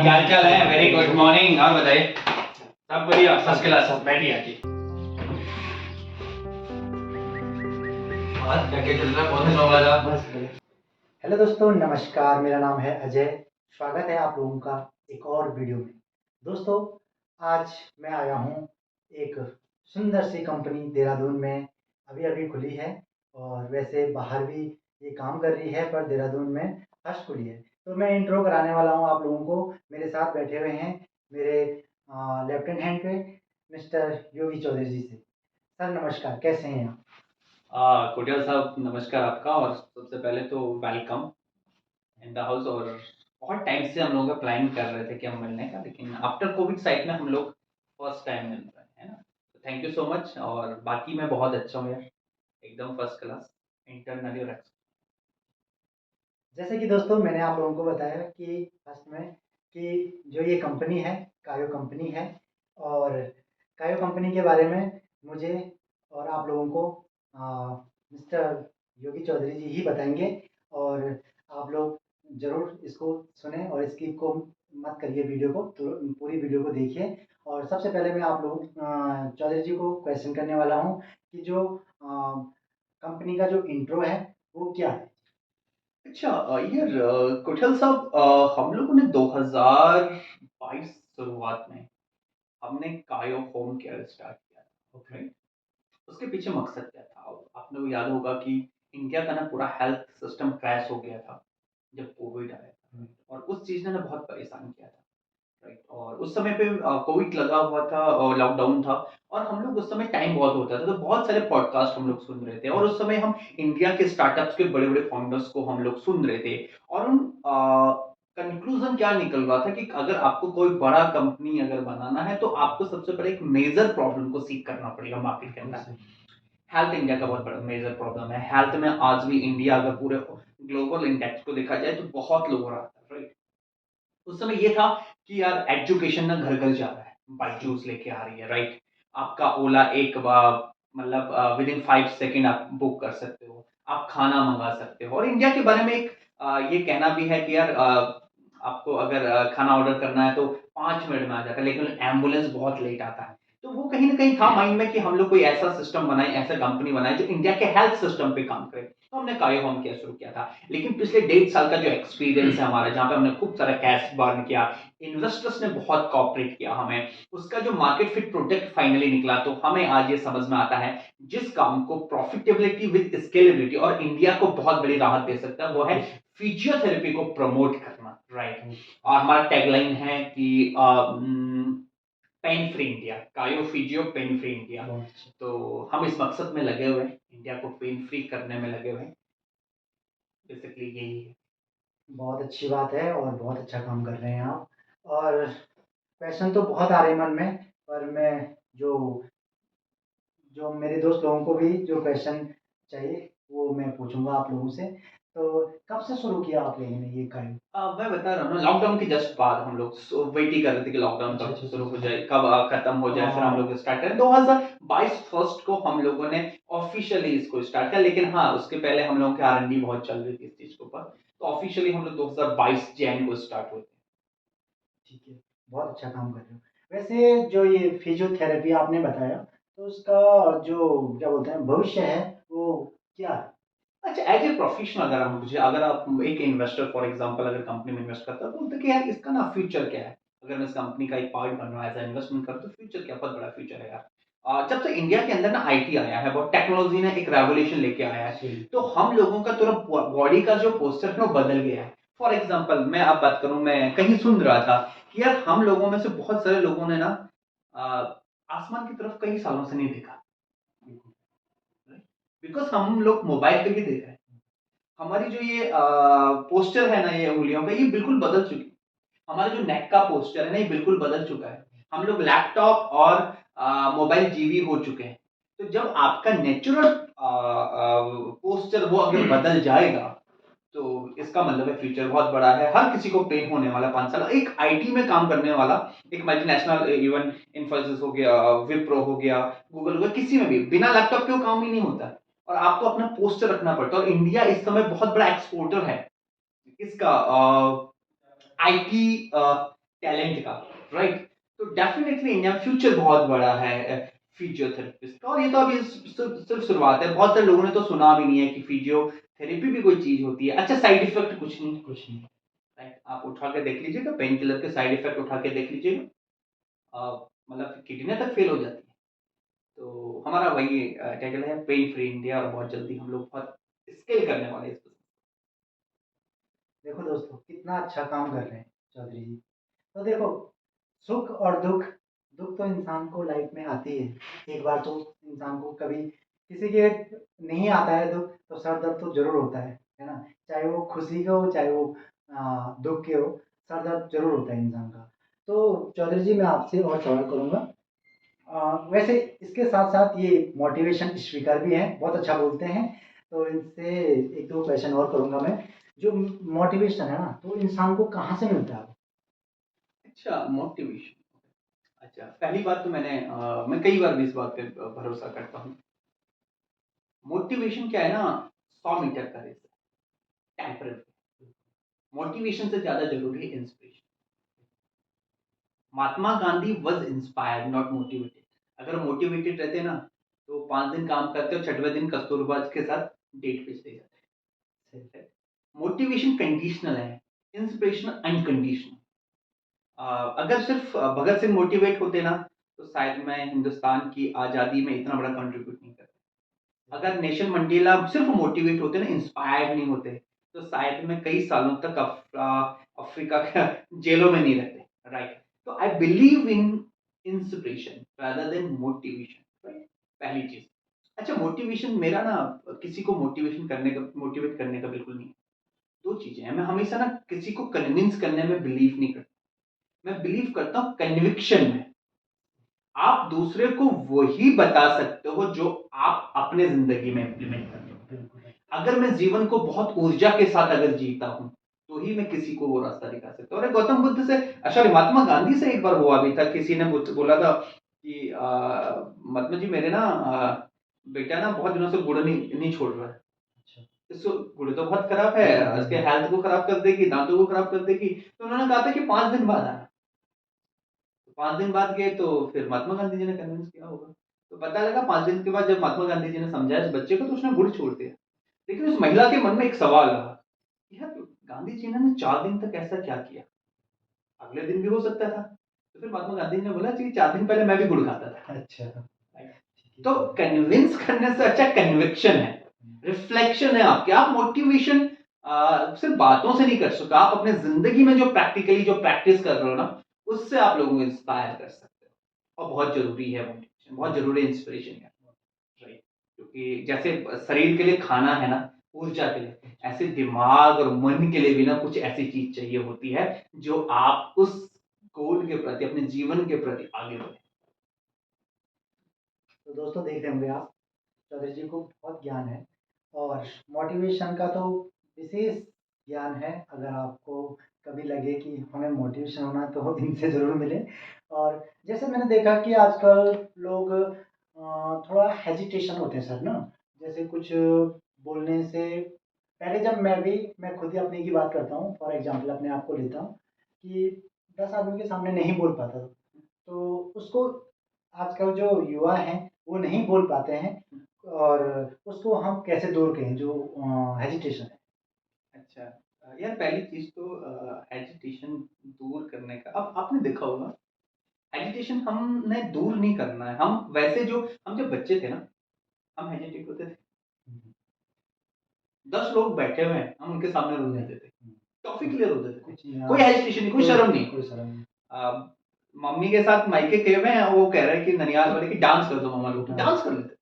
क्या हाल चाल है? Very good morning. और बताइए, सब बढ़िया? First class. बैठिए आके। और क्या क्या चल रहा है? बहुत दिनों बाद आप। बस बढ़िया। हेलो दोस्तों, नमस्कार। मेरा नाम है अजय। स्वागत है आप लोगों का एक और वीडियो में। दोस्तों, आज मैं आया हूँ एक सुंदर सी कंपनी देहरादून में अभी अभी खुली है, और वैसे बाहर भी ये काम कर रही है, पर देहरादून में फर्स्ट खुली है। तो मैं इंट्रो कराने वाला हूँ आप लोगों को। मेरे साथ बैठे हुए हैं मेरे लेफ्ट हैंड पे मिस्टर योगी चौधरी जी से। सर नमस्कार, कैसे हैं आप? कोटियाल साहब, नमस्कार आपका। और सबसे पहले तो वेलकम इन द हाउस। और बहुत टाइम से हम लोग का प्लान कर रहे थे कि हम मिलने का, लेकिन आफ्टर कोविड साइड में हम लोग फर्स्ट टाइम मिल रहे हैं, है ना? तो थैंक यू सो मच। और बाकी मैं बहुत अच्छा हूँ यार, एकदम फर्स्ट क्लास, इंटरनली और जैसे कि दोस्तों मैंने आप लोगों को बताया कि फर्स्ट में कि जो ये कंपनी है, कायो कंपनी है, और कायो कंपनी के बारे में मुझे और आप लोगों को मिस्टर योगी चौधरी जी ही बताएंगे। और आप लोग ज़रूर इसको सुने और स्किप को मत करिए, वीडियो को तो पूरी वीडियो को देखिए। और सबसे पहले मैं आप लोग चौधरी जी को क्वेश्चन करने वाला हूँ कि जो कंपनी का जो इंट्रो है वो क्या है? अच्छा। यार कोठल साहब, हम लोगों ने 2022 शुरुआत में हमने कायो होम केयर स्टार्ट किया था। ओके। उसके पीछे मकसद क्या था? आपने को याद होगा कि इंडिया का ना पूरा हेल्थ सिस्टम क्रैश हो गया था जब कोविड आया था, और उस चीज़ ने ना बहुत परेशान किया था। राइट। और उस समय पे कोविड लगा हुआ था और लॉकडाउन था, और हम लोग उस समय टाइम बहुत होता था, तो बहुत सारे पॉडकास्ट हम लोग सुन रहे थे, और उस समय हम इंडिया के स्टार्टअप्स के बड़े बड़े फाउंडर्स को हम लोग सुन रहे थे। और उन कंक्लूजन क्या निकल रहा था कि अगर आपको कोई बड़ा कंपनी अगर बनाना है तो आपको सबसे पहले एक मेजर प्रॉब्लम को सीख करना पड़ेगा मार्केट के अंदर। हेल्थ इंडिया का बहुत बड़ा मेजर प्रॉब्लम है। हेल्थ में आज भी इंडिया अगर पूरे ग्लोबल इंडेक्स को देखा जाए तो बहुत लोग रहा है। राइट। उस समय ये था कि यार एजुकेशन ना घर घर जा रहा है, बायजूस लेके आ रही है। राइट। आपका ओला एक मतलब विद इन 5 सेकेंड आप बुक कर सकते हो, आप खाना मंगा सकते हो। और इंडिया के बारे में एक ये कहना भी है कि यार आपको अगर खाना ऑर्डर करना है तो 5 मिनट में आ जाता है, लेकिन एम्बुलेंस बहुत लेट आता है। तो वो कहीं ना कहीं था माइंड में कि हम लोग कोई ऐसा सिस्टम बनाए, ऐसा कंपनी बनाए जो इंडिया के हेल्थ सिस्टम पे काम करे। तो हमने कायो होम केयर शुरू किया था। लेकिन पिछले 1.5 साल का जो एक्सपीरियंस है हमारा, जहाँ पे हमने खूब सारा कैश बर्न किया, इन्वेस्टर्स ने बहुत कॉपरेट किया हमें, उसका जो मार्केट फिट प्रोडक्ट फाइनली निकला, तो हमें आज ये समझ में आता है जिस काम को प्रॉफिटेबिलिटी विद स्केलेबिलिटी और इंडिया को बहुत बड़ी राहत दे सकता है वो है फिजियोथेरेपी को प्रमोट करना। राइट। और हमारा टैगलाइन है कि pain free India, Kayo physio pain free India. तो हम इस मकसद में लगे हुए हैं, इंडिया को पेन फ्री करने में लगे हुए हैं। बेसिकली यही है। बहुत अच्छी बात है और बहुत अच्छा काम कर रहे हैं आप। और क्वेश्चन तो बहुत आ रहे हैं मन में, पर मैं जो जो मेरे दोस्त लोगों को भी जो क्वेश्चन चाहिए वो मैं पूछूंगा आप लोगों से। तो कब से शुरू किया आप लोगों ने ये काम? मैं बता रहा हूँ ना, लॉकडाउन के जस्ट बाद हम लोग वेट ही कर रहे थे कि लॉकडाउन अच्छा कब अच्छा शुरू हो अच्छा। जाए, कब खत्म हो जाए, फिर हम लोग स्टार्ट करें। 2022 फर्स्ट को हम लोगों ने ऑफिशियली इसको स्टार्ट किया, लेकिन हाँ उसके पहले हम लोगों की R&D बहुत चल रही थी इस चीज के ऊपर। तो ऑफिशियली हम लोग 2022 जैन को स्टार्ट हुए थे। ठीक है, बहुत अच्छा काम कर रहे हो। वैसे जो ये फिजियोथेरेपी आपने बताया, तो उसका जो क्या बोलते हैं भविष्य है वो क्या है? अच्छा, एज ए प्रोफेशनल अगर हम मुझे, अगर आप एक इन्वेस्टर फॉर एग्जांपल अगर कंपनी में इन्वेस्ट करता है तो बोलते हैं कि यार इसका ना फ्यूचर क्या है, अगर मैं इस कंपनी का एक पार्ट बन रहा है एज इन्वेस्टमेंट कर, तो फ्यूचर क्या, बहुत बड़ा फ्यूचर है यार। जब से इंडिया के अंदर ना आईटी आया है, बहुत टेक्नोलॉजी ने एक रेवोल्यूशन लेके आया है, तो हम लोगों का तुरंत बॉडी का जो पोस्चर है वो बदल गया है। फॉर एग्जाम्पल मैं आप बात करूं, मैं कहीं सुन रहा था कि यार हम लोगों में से बहुत सारे लोगों ने ना आसमान की तरफ कई सालों से नहीं देखा, बिकॉज हम लोग मोबाइल पे ही देख रहे हैं। हमारी जो ये पोस्टर है ना, ये उंगलियों का, ये बिल्कुल बदल चुकी है। हमारा जो नेक का पोस्टर है ना, ये बिल्कुल बदल चुका है। हम लोग लैपटॉप और मोबाइल जीवी हो चुके हैं। तो जब आपका नेचुरल पोस्टर वो अगर बदल जाएगा, तो इसका मतलब है फ्यूचर बहुत बड़ा है। हर किसी को पेन होने वाला 5 साल, एक आईटी में काम करने वाला, एक मल्टीनेशनल, इवन इन्फोसिस हो गया, विप्रो हो गया, गूगल हो गया, किसी में भी बिना लैपटॉप के वो काम ही नहीं होता, और आपको अपना पोस्टर रखना पड़ता है। और इंडिया इस समय बहुत बड़ा एक्सपोर्टर है इसका, आईटी टैलेंट का, राइट? तो डेफिनेटली इंडिया में फ्यूचर बहुत बड़ा है फिजियोथेरेपिस्ट का, और ये तो अभी सिर्फ शुरुआत है। बहुत सारे लोगों ने तो सुना भी नहीं है कि फिजियोथेरेपी भी कोई चीज होती है। अच्छा, साइड इफेक्ट कुछ नहीं, राइट? आप उठा के देख लीजिएगा, पेन किलर के साइड इफेक्ट उठा के देख लीजिएगा, मतलब किडनी तक फेल हो जाती है। तो हमारा वही टाइटल है पेन फ्री इंडिया, और बहुत जल्दी हम लोग बहुत स्केल करने वाले हैं इस business। देखो दोस्तों, कितना अच्छा काम कर रहे हैं चौधरी जी। तो देखो, सुख और दुख, दुख तो इंसान को लाइफ में आती है। एक बार तो इंसान को कभी किसी के नहीं आता है दुख, तो सर दर्द तो जरूर होता है ना? चाहे वो खुशी का हो, चाहे वो दुख के हो, सर दर्द जरूर होता है इंसान का। तो चौधरी जी, मैं आपसे और सवाल करूंगा। वैसे इसके साथ साथ ये मोटिवेशन स्पीकर भी हैं, बहुत अच्छा बोलते हैं। तो इनसे एक दो क्वेश्चन और करूंगा मैं। जो मोटिवेशन है ना, तो इंसान को कहाँ से मिलता है? अच्छा, मोटिवेशन। अच्छा, पहली बात तो मैं कई बार भी इस बात पे भरोसा करता हूँ। मोटिवेशन क्या है ना, 100 मीटर का रेस है, टेम्पररी। मोटिवेशन से ज्यादा जरूरी है inspiration. Mahatma Gandhi was inspired, not motivated. अगर मोटिवेटेड रहते ना, तो 5 दिन काम करते और छठवें दिन कस्तूरबा के साथ डेट पे चले जाते। मोटिवेशन कंडीशनल है, इंस्पिरेशन अनकंडीशनल। अगर सिर्फ भगत सिंह मोटिवेट होते ना, तो शायद मैं हिंदुस्तान की आज़ादी में इतना बड़ा कंट्रीब्यूट नहीं करता। अगर नेशन मंडेला सिर्फ मोटिवेट होते ना, इंस्पायर्ड नहीं होते, तो शायद मैं कई सालों तक अफ्रीका का जेलों में नहीं रहते, राइट? तो I believe in inspiration rather than motivation, right? पहली चीज। अच्छा, मोटिवेशन मेरा ना, किसी को मोटिवेट करने का बिल्कुल नहीं है। दो चीजें हैं, मैं हमेशा ना किसी को कन्विंस करने में बिलीव नहीं करता, मैं बिलीव करता हूँ कन्विक्शन में। आप दूसरे को वही बता सकते हो जो आप अपने जिंदगी में इम्प्लीमेंट करते हो। अगर मैं जीवन को बहुत ऊर्जा के साथ अगर जीता हूं, तो ही मैं किसी को वो रास्ता दिखा सकता हूँ। और गौतम बुद्ध से, सॉरी, महात्मा गांधी से एक बार हुआ भी था। किसी ने बोला था कि महात्मा जी, मेरे ना बेटा ना बहुत दिनों से गुड़ नहीं छोड़ रहा है। अच्छा, इसको गुड़ तो बहुत खराब है, इसके हेल्थ को खराब कर देगी, दांतों को खराब कर देगी। तो उन्होंने कहा था कि 5 दिन बाद आना। 5 दिन बाद गए, तो फिर महात्मा गांधी जी ने कन्विंस किया होगा। तो पता लगा 5 दिन के बाद जब महात्मा गांधी जी ने समझाया इस बच्चे को, तो उसने गुड़ छोड़ दिया। लेकिन उस महिला के मन में एक सवाल रहा, यार गांधी जी ने 4 दिन तक ऐसा क्या किया, अगले दिन भी हो सकता था। तो फिर महात्मा गांधी जी ने बोला कि 4 दिन पहले मैं भी गुड़ खाता था। अच्छा, तो कन्विंस करने से अच्छा कन्विक्शन है, रिफ्लेक्शन है आपके। आप मोटिवेशन सिर्फ बातों से नहीं कर सकते, आप अपने जिंदगी में जो प्रैक्टिकली जो प्रैक्टिस कर रहे हो ना, उससे आप लोगों को इंस्पायर कर सकते हो। और बहुत जरूरी है मोटिवेशन, बहुत जरूरी इंस्पिरेशन है, राइट? क्योंकि जैसे शरीर के लिए खाना है ना, ऊर्जा के लिए, ऐसे दिमाग और मन के लिए भी ना कुछ ऐसी चीज चाहिए होती है जो आप उस गोल के प्रति, अपने जीवन के प्रति आगे बढ़े। तो दोस्तों, देख रहे होंगे आप, चौधरी जी को बहुत ज्ञान है। और मोटिवेशन का तो विशेष ज्ञान है। अगर आपको कभी लगे कि हमें मोटिवेशन होना है, तो इनसे ज़रूर मिलें। और जैसे मैंने देखा कि आजकल लोग थोड़ा हेजिटेशन होते हैं सर ना, जैसे कुछ बोलने से पहले। जब मैं खुद ही अपने की बात करता हूँ, फॉर एग्जांपल अपने आप को लेता हूँ कि 10 आदमी के सामने नहीं बोल पाता था, तो उसको आजकल जो युवा हैं वो नहीं बोल पाते हैं, और उसको हम कैसे दूर करें, जो हेजिटेशन है? अच्छा, यार पहली चीज तो एजिटेशन दूर करने का, अब आपने देखा होगा, एजिटेशन हमने दूर नहीं करना है। हम वैसे जो हम जब बच्चे थे ना, हम हेजिटेट होते थे। 10 लोग बैठे हुए हैं, हम उनके सामने रो देते थे, टॉफी के लिए रो देते थे, कोई हेजिटेशन नहीं, कोई शर्म नहीं, कोई शर्म नहीं। मम्मी के साथ मायके गए हुए हैं, वो कह रहे हैं कि ननियाल वाले की डांस कर दो मम्मा लोग, डांस कर लेते,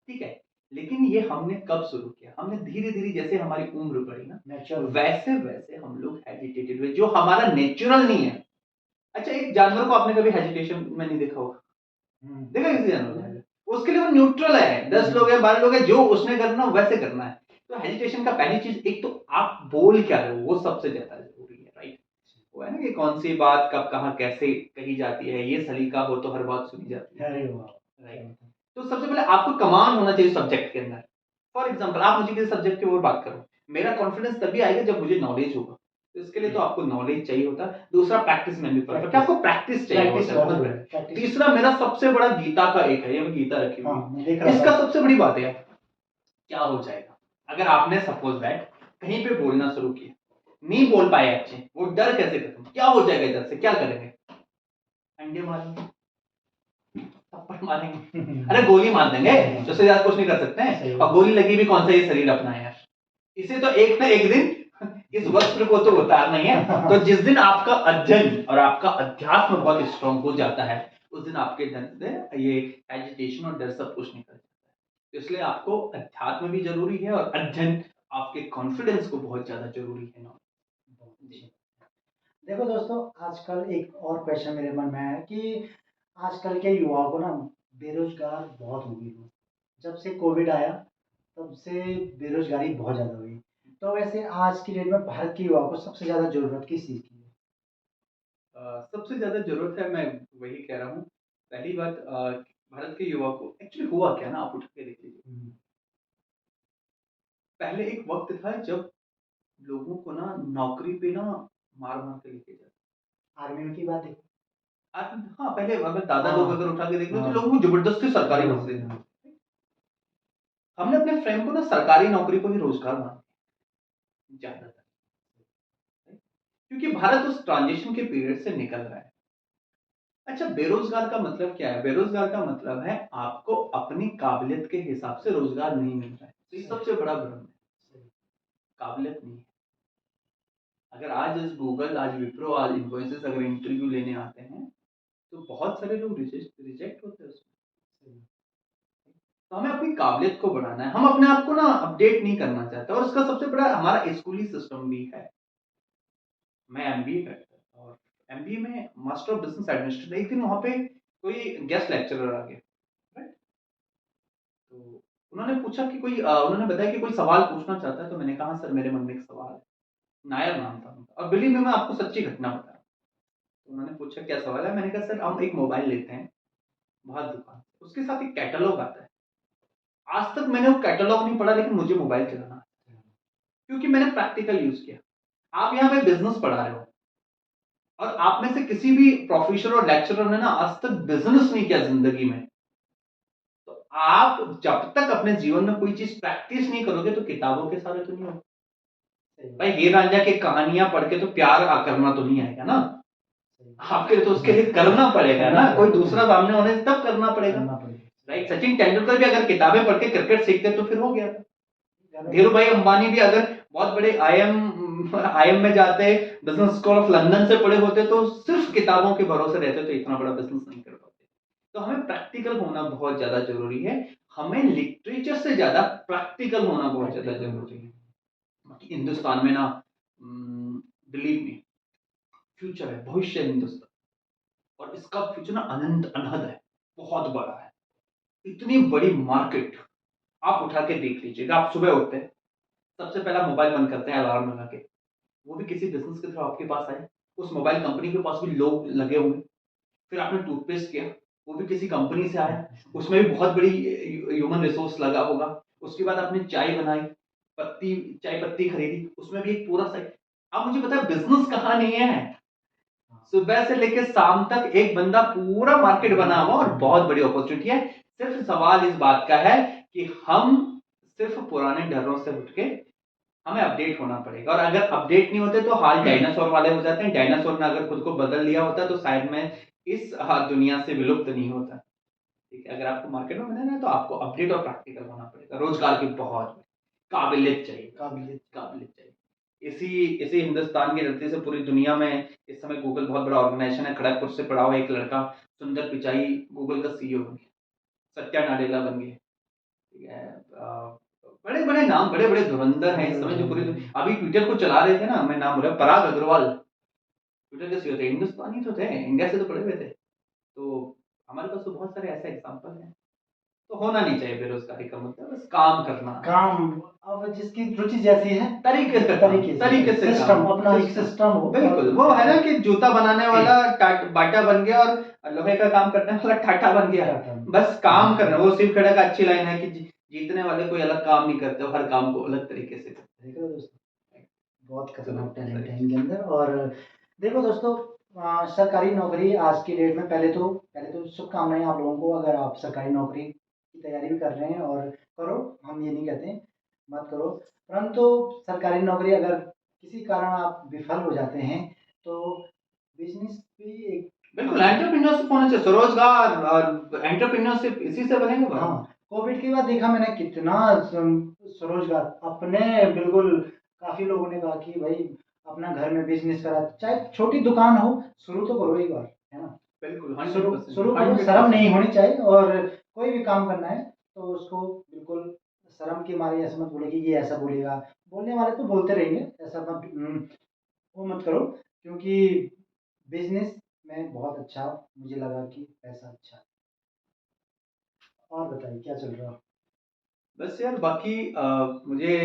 ठीक है। लेकिन ये हमने कब शुरू किया? हमने धीरे धीरे, जैसे हमारी उम्र बढ़ी ना, वैसे वैसे हम लोग एजिटेटेड हुए, जो हमारा नेचुरल नहीं है। अच्छा, एक जानवर को आपने कभी हेजिटेशन में नहीं देखा होगा? देखा किसी जानवर को? उसके लिए वो न्यूट्रल है, 10 लोग है, 12 लोग है, जो उसने करना वैसे करना है। तो हेजिटेशन का पहली चीज, एक तो आप बोल क्या रहे हो, वो सबसे ज्यादा जरूरी है, राइट? वो है ना कि कौन सी बात कब कहाँ कैसे कही जाती है, ये सलीका हो तो हर बात सुनी जाती है, राइट? तो सबसे पहले आपको कमांड होना चाहिए सब्जेक्ट के अंदर। फॉर एग्जाम्पल, आप मुझे किसी सब्जेक्ट की ओर बात करो, मेरा कॉन्फिडेंस तभी आएगा जब मुझे नॉलेज होगा। तो इसके लिए तो आपको नॉलेज चाहिए होता है, दूसरा प्रैक्टिस में भी परफेक्ट, आपको प्रैक्टिस चाहिए होता है बहुत बड़ा। तीसरा मेरा सबसे बड़ा गीता का एक है, ये मैं गीता रखी हुई है, इसका सबसे बड़ी बात है क्या हो जाएगा अगर आपने सपोज दैट कहीं पे बोलना शुरू किया, नहीं बोल पाए अच्छे, वो डर कैसे खत्म, क्या हो जाएगा इधर से, क्या करेंगे, अंडे मारेंगे, थप्पड़ मारेंगे, अरे गोली मार देंगे, उससे ज्यादा कुछ नहीं कर सकते हैं, और गोली लगी भी कौन सा ये शरीर अपना है यार, इसे तो एक ना एक दिन इस वस्त्र को तो उतारना ही है। तो जिस दिन आपका अध्ययन और आपका अध्यात्म बहुत स्ट्रॉन्ग हो जाता है, उस दिन आपके अंदर ये एजिटेशन और डर सब कुछ निकल जाता है। इसलिए आपको अध्यात्म भी जरूरी है और अध्ययन आपके कॉन्फिडेंस को बहुत ज्यादा जरूरी है ना। देखो दोस्तों, आजकल एक और क्वेश्चन मेरे मन में है कि आजकल के युवाओं को ना बेरोजगार बहुत हो गई हो। जब से कोविड आया तब से बेरोजगारी बहुत ज़्यादा हुई। तो वैसे आज की डेट में भारत के युवाओं को सबसे ज़्यादा ज़रूरत किस चीज़ की है? सबसे ज्यादा जरूरत है, मैं वही कह रहा हूँ, पहली बात भारत के युवा को एक्चुअली हुआ क्या ना, आप उठ के देख लीजिए, पहले एक वक्त था जब लोगों को ना नौकरी पे ना मार मार के लेके जाते, आर्मी में की बात है। हाँ पहले अगर दादा लोग अगर उठा के देख लो तो हाँ। लोगों को जबरदस्ती सरकारी नौकरी देते थे। हमने अपने फ्रेंड को ना सरकारी नौकरी को ही रोजगार माना ज्यादातर, क्योंकि भारत उस ट्रांजिशन के पीरियड से निकल रहा है। अच्छा, बेरोजगार का मतलब क्या है? बेरोजगार का मतलब है आपको अपनी काबिलियत के हिसाब से रोजगार नहीं मिल रहा है, तो ये सबसे बड़ा भ्रम है, काबिलियत नहीं है। अगर आज इस गूगल, आज विप्रो, आज इन्फोसिस अगर इंटरव्यू लेने आते हैं तो बहुत सारे लोग रिजेक्ट होते हैं उसमें। तो हमें अपनी काबिलियत को बढ़ाना है, हम अपने आप को ना अपडेट नहीं करना चाहते, और उसका सबसे बड़ा हमारा स्कूली सिस्टम भी है। मैं एमबीए करता था और एमबीए में मास्टर ऑफ बिजनेस एडमिनिस्ट्रेशन, एक दिन वहां पे कोई गेस्ट लेक्चरर आ गया, राइट? तो उन्होंने पूछा कि कोई उन्होंने बताया कि कोई सवाल पूछना चाहता है, तो मैंने कहा सर मेरे मन में एक सवाल है। नायर नाम था उनका, और बिलीव में मैं आपको सच्ची घटना बता रहा हूं। तो उन्होंने पूछा क्या सवाल है, मैंने कहा सर हम एक मोबाइल लेते हैं बाहर दुकान से, उसके साथ एक कैटलॉग आता है, आज तक मैंने वो कैटलॉग नहीं पढ़ा लेकिन मुझे मोबाइल चलाना है, क्योंकि मैंने प्रैक्टिकल यूज किया। आप यहाँ पे बिजनेस पढ़ा रहे हो और आप में से किसी भी प्रोफेसर और लेक्चरर ने ना आज तक बिजनेस नहीं किया जिंदगी में, तो आप जब तक अपने जीवन में कोई चीज प्रैक्टिस नहीं करोगे तो किताबों के सारे तो नहीं होगा भाई। हीर रांझा की कहानियां पढ़ के तो प्यार करना तो नहीं आएगा ना, आपके तो उसके लिए करना पड़ेगा ना, कोई दूसरा सामने होने से तब करना पड़ेगा, राइट? सचिन तेंदुलकर भी अगर किताबें पढ़ के क्रिकेट सीखते तो फिर हो गया था। धीरू भाई अंबानी भी अगर बहुत बड़े आईएम में जाते, बिजनेस स्कूल ऑफ लंदन से पढ़े होते, तो सिर्फ किताबों के भरोसे रहते तो इतना बड़ा बिजनेस नहीं कर पाते। तो हमें प्रैक्टिकल होना बहुत ज्यादा जरूरी है, हमें लिटरेचर से ज्यादा प्रैक्टिकल होना बहुत ज्यादा जरूरी है। बाकी हिंदुस्तान में ना बिलीव मी, फ्यूचर है, भविष्य है हिंदुस्तान, और इसका फ्यूचर ना अनंत अनहद है, बहुत बड़ा है, इतनी बड़ी मार्केट। आप उठा के देख लीजिएगा, आप सुबह उठते हैं सबसे पहला मोबाइल बंद करते हैं अलार्म लगा के, वो भी किसी बिजनेस के थ्रू आपके पास आए, उस मोबाइल कंपनी के पास भी लोग लगे होंगे। फिर आपने टूथपेस्ट किया, वो भी किसी कंपनी से आया, उसमें भी बहुत बड़ी ह्यूमन रिसोर्स लगा होगा। उसके बाद आपने चाय बनाई, चाय पत्ती खरीदी, उसमें भी एक पूरा साइड। आप मुझे बताए बिजनेस कहाँ नहीं है? सुबह से लेकर शाम तक एक बंदा पूरा मार्केट बना हुआ और बहुत बड़ी अपॉर्चुनिटी है। सिर्फ सवाल इस बात का है कि हम सिर्फ पुराने डरों से उठ के हमें अपडेट होना पड़ेगा, और अगर अपडेट नहीं होते तो हाल डायनासोर वाले हो जाते हैं। डायनासोर ने अगर खुद को बदल लिया होता तो शायद मैं इस दुनिया से विलुप्त नहीं होता। ठीक है, अगर आपको मार्केट में बनना है तो आपको अपडेट और प्रैक्टिकल होना पड़ेगा। रोजगार की बहुत काबिलियत चाहिए, काबिलियत चाहिए। इसी इसी हिंदुस्तान की धरती से पूरी दुनिया में इस समय गूगल बहुत बड़ा ऑर्गेनाइजेशन है। खड़गपुर से पढ़ा हुआ एक लड़का सुंदर पिचाई गूगल का सीईओ बन गया, सत्या नाडेला बन गया, ठीक है। बड़े बड़े नाम, बड़े बड़े धुरंधर हैं इस समय जो पूरी अभी ट्विटर को चला रहे थे ना, मैं नाम बोल रहा, पराग अग्रवाल ट्विटर के सीईओ थे, हिंदुस्तानी तो थे, इंडिया से तो पढ़े हुए थे। तो हमारे पास तो बहुत सारे ऐसे एग्जाम्पल हैं। तो होना नहीं चाहिए बेरोजगारी का मतलब, बस काम करना, काम, अब जिसकी रुचि जैसी है तरीके से सिस्टम, काम, अपना एक सिस्टम हो। बिल्कुल, वो है ना कि जूता बनाने वाला बाटा बन गया और लोहे का काम करने वाला टाटा बन गया, बस काम करना। वो शिव खेड़ा का अच्छी लाइन है कि जीतने वाले कोई अलग काम नहीं करते, हर काम को अलग तरीके से करते हैं। बहुत तो खतरनाक टैलेंट है सही। इनके अंदर। और देखो दोस्तों, सरकारी नौकरी आज की डेट में, पहले तो शुभकामनाएं आप लोगों को, अगर आप सरकारी नौकरी की तैयारी भी कर रहे हैं और करो, हम ये नहीं कहते मत करो, परंतु सरकारी नौकरी अगर किसी कारण आप विफल हो जाते हैं तो बिजनेस भी एक बिल्कुल अच्छा। एंटरप्रेन्योरशिप होना चाहिए, स्वरोजगार और एंटरप्रेन्योरशिप इसी से बनेगा भाई। हाँ, कोविड के बाद देखा मैंने कितना स्वरोजगार अपने, बिल्कुल काफी लोगों ने कहा कि भाई अपना घर में बिजनेस करा, चाहे छोटी दुकान हो, शुरू तो करो एक बार, है ना। बिल्कुल शुरू 100%, शुरू करो, हंड्रेड शर्म नहीं परसेंट होनी चाहिए। और कोई भी काम करना है तो उसको बिल्कुल शर्म के मारे ऐसा मत बोले कि ये ऐसा बोलेगा। बोलने वाले तो बोलते रहेंगे, ऐसा मत वो मत करो, क्योंकि बिजनेस में बहुत अच्छा मुझे लगा कि पैसा अच्छा है। और बताइए क्या चल रहा है। बस यार बाकी मुझे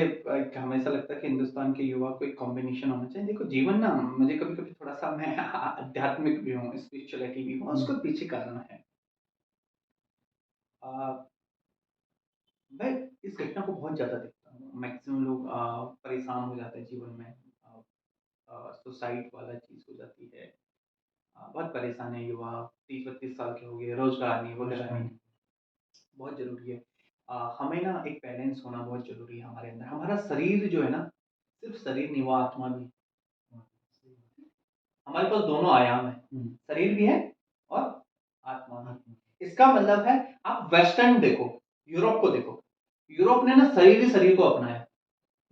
हमेशा लगता है कि हिंदुस्तान के युवा को एक कॉम्बिनेशन होना चाहिए। देखो जीवन ना, मुझे कभी कभी थोड़ा सा, मैं आध्यात्मिक भी हूँ, स्पिरिचुअलिटी भी हूँ, उसको पीछे कारण है। अ, मैं इस घटना को बहुत ज्यादा देखता हूँ, मैक्सिमम लोग परेशान हो जाते हैं जीवन में, सुसाइड वाला चीज हो जाती है। बहुत परेशान है युवा, 30-32 साल के हो गए, रोजगार नहीं वगैरह नहीं। बहुत ज़रूरी है। हमें ना एक बैलेंस होना बहुत ज़रूरी है हमारे अंदर। हमारा शरीर जो है ना, सिर्फ़ शरीर नहीं, वो आत्मा भी है। हमारे पास दोनों आयाम हैं, शरीर भी है और आत्मा भी। इसका मतलब है, आप वेस्टर्न देखो, यूरोप को देखो। यूरोप ने ना शरीर ही शरीर को अपनाया।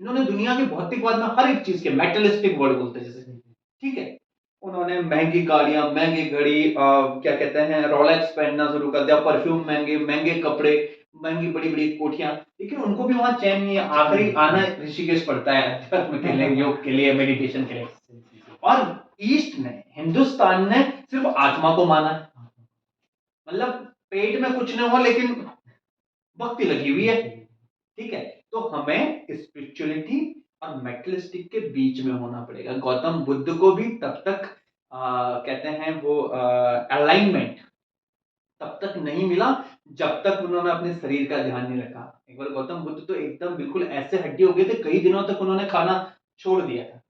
इन्होंने दुनिया के भौतिकवाद में हर एक चीज़ के मेटलिस्टिक वर्ड बोलते हैं जैसे, ठीक है? उन्होंने महँगी गाड़ियाँ, महँगी घड़ी, क्या कहते हैं, रोलेक्स पहनना शुरू कर दिया, परफ्यूम महँगे, महँगे कपड़े, महँगी बड़ी-बड़ी कोठियाँ। लेकिन उनको भी वहाँ चैन नहीं है, आखिरी आना ऋषिकेश पड़ता है अध्यात्म के लिए, योग के लिए, मेडिटेशन के लिए। और ईस्ट ने, हिंदुस्तान ने सिर्फ़ आत्मा को माना है। मतलब पेट में कुछ ना हो लेकिन भक्ति लगी हुई है, ठीक है? तो हमें स्पिरिचुअलिटी और मेटलिस्टिक के बीच में होना पड़ेगा। गौतम बुद्ध को भी तब तक कहते हैं वो अलाइनमेंट तब तक नहीं मिला जब तक उन्होंने अपने शरीर का ध्यान नहीं रखा। एक बार गौतम बुद्ध तो एकदम बिल्कुल ऐसे हड्डी हो गए थे, कई दिनों तक उन्होंने खाना छोड़ दिया था।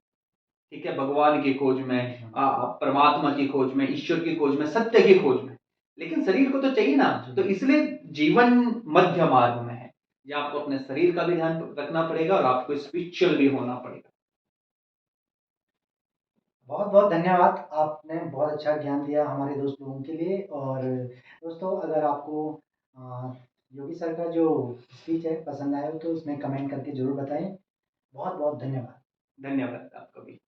ठीक है, भगवान की खोज में, परमात्मा की खोज में, ईश्वर की खोज में, सत्य की खोज में। लेकिन शरीर को तो चाहिए ना, तो इसलिए जीवन मध्य मार्ग में है। ये आपको अपने शरीर का भी ध्यान रखना पड़ेगा और आपको स्पिरिचुअल भी होना पड़ेगा। बहुत बहुत धन्यवाद, आपने बहुत अच्छा ज्ञान दिया हमारे दोस्त लोगों के लिए। और दोस्तों, अगर आपको योगी सर का जो स्पीच है पसंद आया हो तो उसमें कमेंट करके ज़रूर बताएं। बहुत बहुत धन्यवाद। धन्यवाद आपका भी।